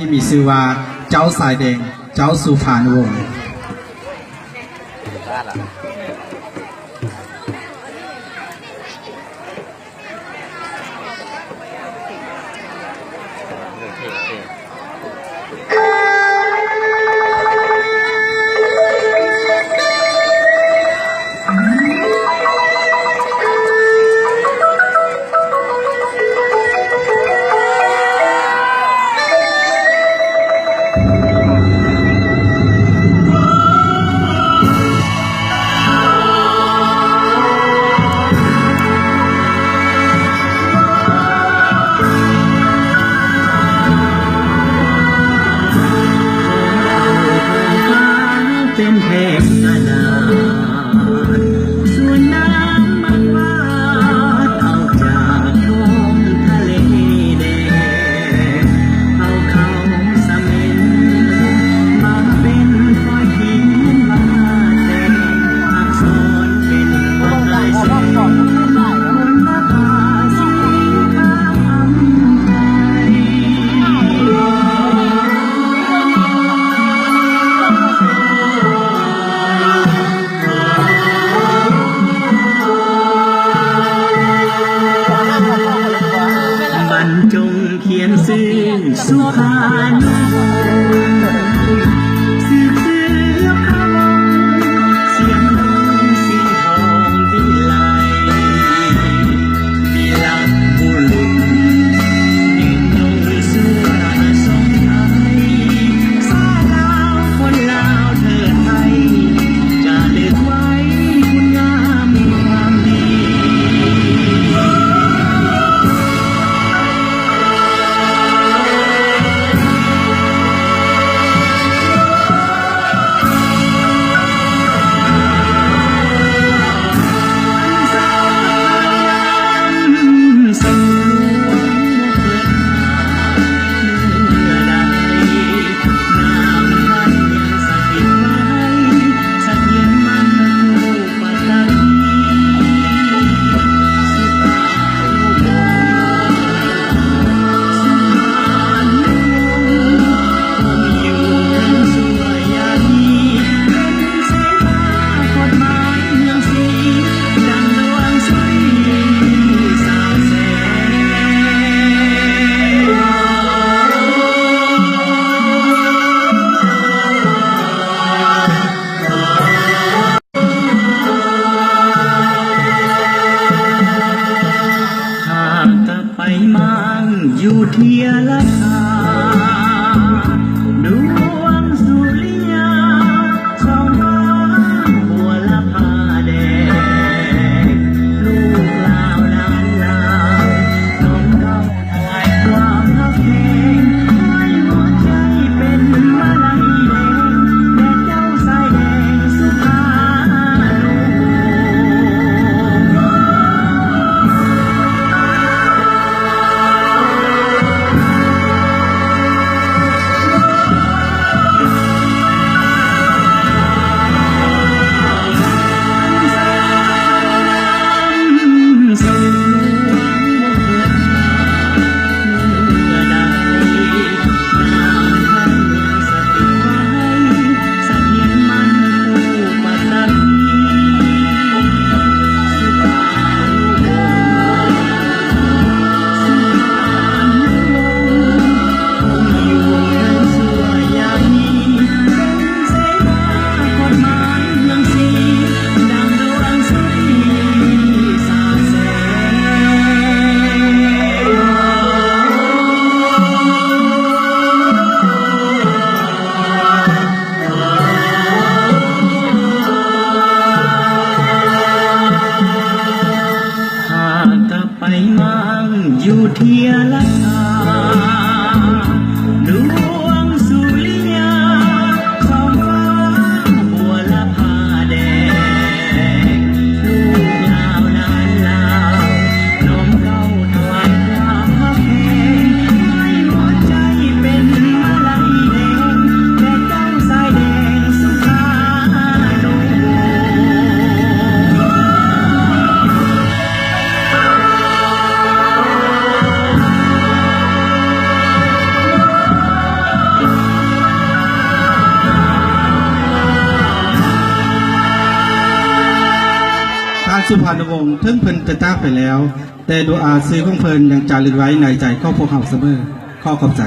ที่มีชื่อว่าเจ้าสายแดงเจ้าสุพรรณวงศ์เป็นเพลงนานาส่วนน้ำมันวาดเอาจากท้องทะเลแดงเอาเขาสะเม็นมาเป็นคอยพิมพ์มาแต่งอักษรเป็นภาษาเสียงบนหน้าผาสีขาวอำไทยบรรจงเขียนซื่อสุพรรณสืบเสือพระวงศ์เสียงดนสีทองวิไลมีลักบุรุษยืนลงสู่ราสงไทยสาลาวคนลาวเธอไทยจะเลือกไว้คุณงามความดี อยู่เทียละคาดวงสุริยาส่องฟ้าบัวละพาแดงลูกลาวล้านลาวน้องเก้าถวายความรักแห่งให้หัวใจเป็นมาลัยแดงแด่เจ้าสายแดงสุพรรณวงศ์ ท่านสุพรรณวงศ์ถึงเพิ่นจะจากไปแล้ว แต่ดูอาซื้อของเพิ่นยังจารึกไว้ในใจของพวกเราเสมอขอขอบใจ